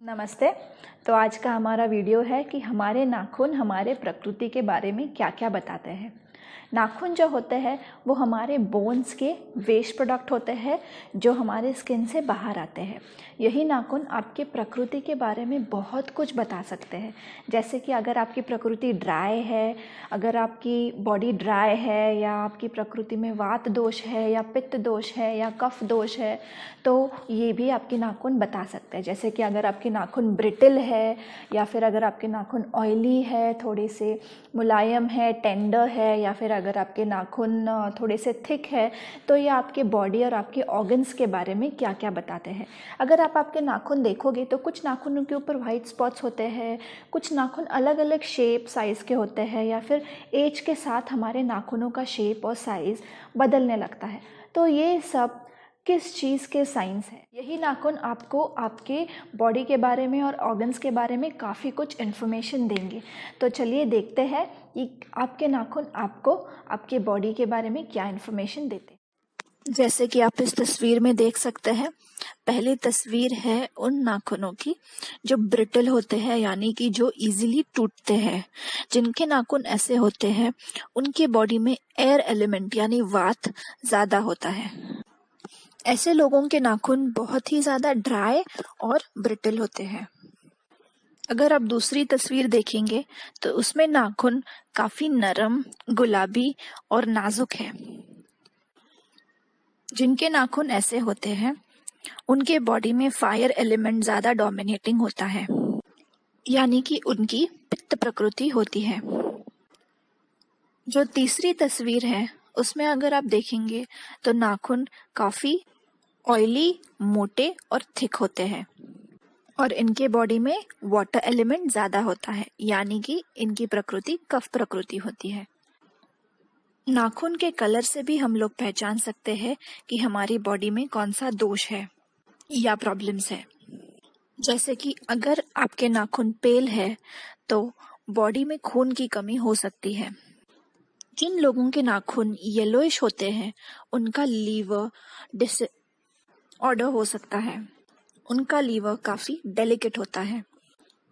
नमस्ते। तो आज का हमारा वीडियो है कि हमारे नाखून हमारे प्रकृति के बारे में क्या क्या बताते हैं। नाखून जो होते हैं वो हमारे बोन्स के वेस्ट प्रोडक्ट होते हैं जो हमारे स्किन से बाहर आते हैं। यही नाखून आपके प्रकृति के बारे में बहुत कुछ बता सकते हैं। जैसे कि अगर आपकी प्रकृति ड्राई है, अगर आपकी बॉडी ड्राई है, या आपकी प्रकृति में वात दोष है, या पित्त दोष है, या कफ दोष है, तो ये भी आपके नाखून बता सकते हैं। जैसे कि अगर आपके नाखून ब्रिटल है, या फिर अगर आपके नाखून ऑयली है, थोड़े से मुलायम है, टेंडर है, या फिर अगर आपके नाखून थोड़े से थिक है, तो ये आपके बॉडी और आपके ऑर्गन्स के बारे में क्या क्या बताते हैं। अगर आप आपके नाखून देखोगे तो कुछ नाखूनों के ऊपर वाइट स्पॉट्स होते हैं, कुछ नाखून अलग अलग शेप साइज़ के होते हैं, या फिर एज के साथ हमारे नाखूनों का शेप और साइज़ बदलने लगता है। तो ये सब किस चीज़ के साइंस है। यही नाखून आपको आपके बॉडी के बारे में और ऑर्गन्स के बारे में काफ़ी कुछ इन्फॉर्मेशन देंगे। तो चलिए देखते हैं कि आपके नाखून आपको आपके बॉडी के बारे में क्या इन्फॉर्मेशन देते हैं। जैसे कि आप इस तस्वीर में देख सकते हैं, पहली तस्वीर है उन नाखूनों की जो ब्रिटल होते हैं, यानी कि जो इजीली टूटते हैं। जिनके नाखून ऐसे होते हैं उनके बॉडी में एयर एलिमेंट यानी वात ज़्यादा होता है। ऐसे लोगों के नाखून बहुत ही ज़्यादा ड्राई और ब्रिटल होते हैं। अगर आप दूसरी तस्वीर देखेंगे तो उसमें नाखून काफ़ी नरम, गुलाबी और नाजुक है। जिनके नाखून ऐसे होते हैं उनके बॉडी में फायर एलिमेंट ज़्यादा डोमिनेटिंग होता है, यानी कि उनकी पित्त प्रकृति होती है। जो तीसरी तस्वीर है उसमें अगर आप देखेंगे तो नाखून काफ़ी ऑयली, मोटे और थिक होते हैं और इनके बॉडी में वाटर एलिमेंट ज़्यादा होता है, यानी कि इनकी प्रकृति कफ प्रकृति होती है। नाखून के कलर से भी हम लोग पहचान सकते हैं कि हमारी बॉडी में कौन सा दोष है या प्रॉब्लम्स है। जैसे कि अगर आपके नाखून पेल है तो बॉडी में खून की कमी हो सकती है। जिन लोगों के नाखून येलोइश होते हैं उनका लीवर डिसऑर्डर हो सकता है, उनका लीवर काफ़ी डेलिकेट होता है।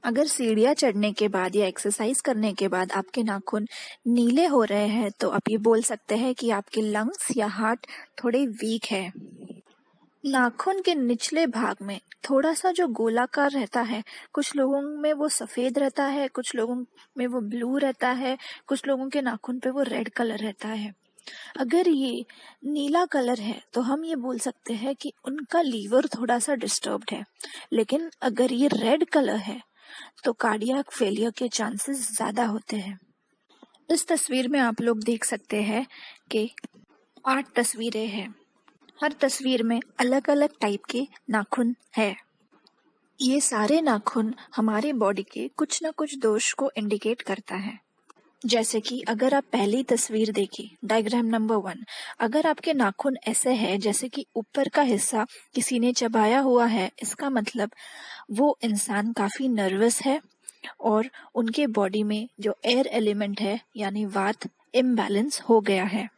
अगर सीढ़ियाँ चढ़ने के बाद या एक्सरसाइज करने के बाद आपके नाखून नीले हो रहे हैं तो आप ये बोल सकते हैं कि आपके लंग्स या हार्ट थोड़े वीक है। नाखून के निचले भाग में थोड़ा सा जो गोलाकार रहता है, कुछ लोगों में वो सफ़ेद रहता है, कुछ लोगों में वो ब्लू रहता है, कुछ लोगों के नाखून पे वो रेड कलर रहता है। अगर ये नीला कलर है तो हम ये बोल सकते हैं कि उनका लीवर थोड़ा सा डिस्टर्ब्ड है। लेकिन अगर ये रेड कलर है तो कार्डियक फेलियर के चांसेस ज़्यादा होते हैं। इस तस्वीर में आप लोग देख सकते हैं कि 8 तस्वीरें हैं। हर तस्वीर में अलग अलग टाइप के नाखून है। ये सारे नाखून हमारे बॉडी के कुछ न कुछ दोष को इंडिकेट करता है। जैसे कि अगर आप पहली तस्वीर देखिए, डायग्राम नंबर 1, अगर आपके नाखून ऐसे है जैसे कि ऊपर का हिस्सा किसी ने चबाया हुआ है, इसका मतलब वो इंसान काफ़ी नर्वस है और उनके बॉडी में जो एयर एलिमेंट है यानी वात इम्बैलेंस हो गया है।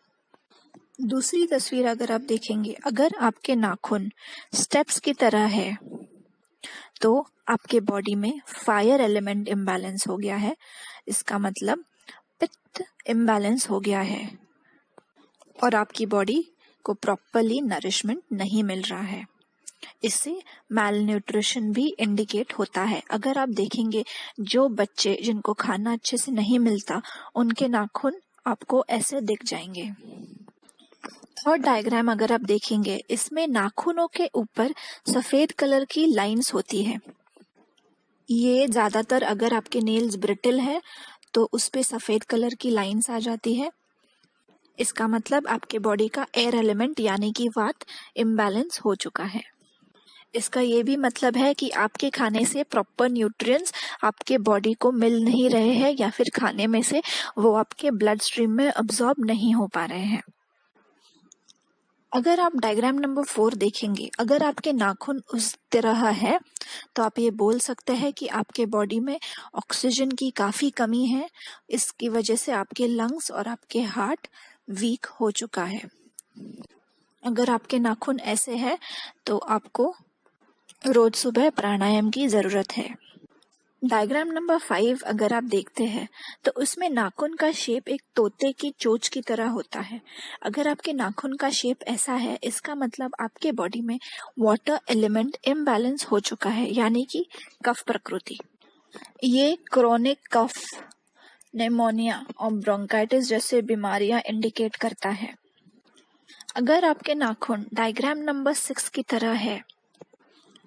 दूसरी तस्वीर अगर आप देखेंगे, अगर आपके नाखून स्टेप्स की तरह है तो आपके बॉडी में फायर एलिमेंट इम्बैलेंस हो गया है। इसका मतलब पित्त इम्बैलेंस हो गया है और आपकी बॉडी को प्रॉपरली नरिशमेंट नहीं मिल रहा है। इससे मैलन्यूट्रिशन भी इंडिकेट होता है। अगर आप देखेंगे जो बच्चे जिनको खाना अच्छे से नहीं मिलता उनके नाखून आपको ऐसे दिख जाएंगे। थर्ड डायग्राम अगर आप देखेंगे, इसमें नाखूनों के ऊपर सफ़ेद कलर की लाइंस होती है। ये ज़्यादातर अगर आपके नेल्स ब्रिटल है तो उस पे सफ़ेद कलर की लाइंस आ जाती है। इसका मतलब आपके बॉडी का एयर एलिमेंट यानी कि वात इम्बैलेंस हो चुका है। इसका ये भी मतलब है कि आपके खाने से प्रॉपर न्यूट्रिएंट्स आपके बॉडी को मिल नहीं रहे हैं, या फिर खाने में से वो आपके ब्लड स्ट्रीम में अब्जॉर्ब नहीं हो पा रहे हैं। अगर आप डायग्राम नंबर 4 देखेंगे, अगर आपके नाखून उस तरह है तो आप ये बोल सकते हैं कि आपके बॉडी में ऑक्सीजन की काफ़ी कमी है। इसकी वजह से आपके लंग्स और आपके हार्ट वीक हो चुका है। अगर आपके नाखून ऐसे है तो आपको रोज सुबह प्राणायाम की ज़रूरत है। डायग्राम नंबर 5 अगर आप देखते हैं तो उसमें नाखून का शेप एक तोते की चोंच की तरह होता है। अगर आपके नाखून का शेप ऐसा है, इसका मतलब आपके बॉडी में वाटर एलिमेंट इम्बैलेंस हो चुका है, यानी कि कफ प्रकृति। ये क्रोनिक कफ, निमोनिया और ब्रोंकाइटिस जैसे बीमारियां इंडिकेट करता है। अगर आपके नाखून डायग्राम नंबर 6 की तरह है,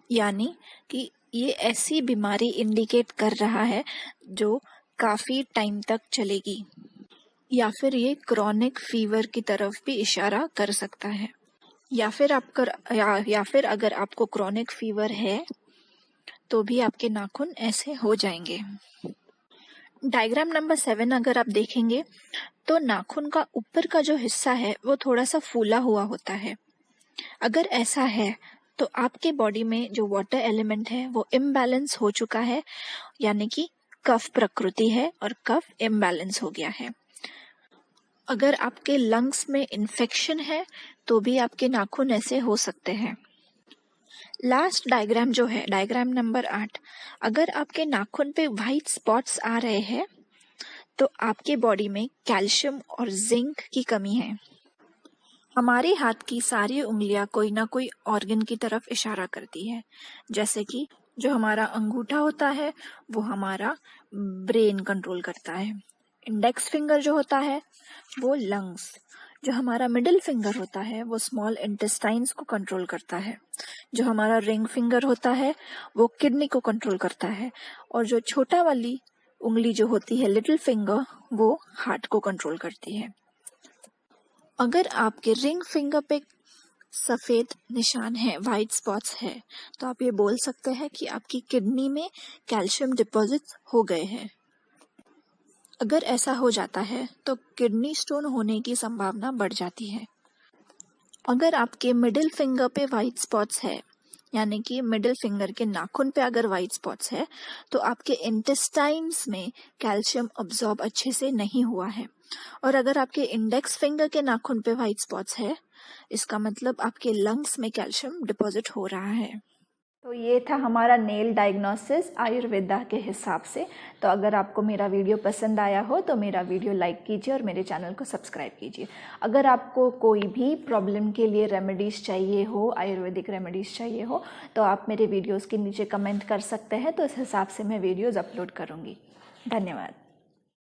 यानी कि ये ऐसी बीमारी इंडिकेट कर रहा है जो काफी टाइम तक चलेगी, या फिर ये क्रोनिक फीवर की तरफ भी इशारा कर सकता है। या फिर अगर आपको क्रोनिक फीवर है तो भी आपके नाखून ऐसे हो जाएंगे। डायग्राम नंबर 7 अगर आप देखेंगे तो नाखून का ऊपर का जो हिस्सा है वो थोड़ा सा फूला हुआ होता है। अगर ऐसा है तो आपके बॉडी में जो वाटर एलिमेंट है वो इम्बैलेंस हो चुका है, यानी कि कफ प्रकृति है और कफ इम्बैलेंस हो गया है। अगर आपके लंग्स में इन्फेक्शन है तो भी आपके नाखून ऐसे हो सकते हैं। लास्ट डायग्राम जो है डायग्राम नंबर 8, अगर आपके नाखून पे व्हाइट स्पॉट्स आ रहे हैं तो आपके बॉडी में कैल्शियम और जिंक की कमी है। हमारे हाथ की सारी उंगलियां कोई ना कोई ऑर्गन की तरफ इशारा करती है, जैसे कि जो हमारा अंगूठा होता है वो हमारा ब्रेन कंट्रोल करता है। इंडेक्स फिंगर जो होता है वो लंग्स, जो हमारा मिडिल फिंगर होता है वो स्मॉल इंटेस्टाइन्स को कंट्रोल करता है, जो हमारा रिंग फिंगर होता है वो किडनी को कंट्रोल करता है, और जो छोटा वाली उंगली जो होती है लिटिल फिंगर वो हार्ट को कंट्रोल करती है। अगर आपके रिंग फिंगर पे सफेद निशान है, वाइट स्पॉट्स है, तो आप ये बोल सकते हैं कि आपकी किडनी में कैल्शियम डिपॉजिट हो गए हैं। अगर ऐसा हो जाता है तो किडनी स्टोन होने की संभावना बढ़ जाती है। अगर आपके मिडिल फिंगर पे वाइट स्पॉट्स है, यानी कि मिडिल फिंगर के नाखून पे अगर वाइट स्पॉट्स है, तो आपके इंटेस्टाइन्स में कैल्शियम अब्सॉर्ब अच्छे से नहीं हुआ है। और अगर आपके इंडेक्स फिंगर के नाखून पे वाइट स्पॉट्स है, इसका मतलब आपके लंग्स में कैल्शियम डिपॉजिट हो रहा है। तो ये था हमारा नेल डायग्नोसिस आयुर्वेदा के हिसाब से। तो अगर आपको मेरा वीडियो पसंद आया हो तो मेरा वीडियो लाइक कीजिए और मेरे चैनल को सब्सक्राइब कीजिए। अगर आपको कोई भी प्रॉब्लम के लिए रेमेडीज़ चाहिए हो, आयुर्वेदिक रेमेडीज़ चाहिए हो, तो आप मेरे वीडियोज़ के नीचे कमेंट कर सकते हैं, तो इस हिसाब से मैं वीडियोज़ अपलोड करूँगी। धन्यवाद।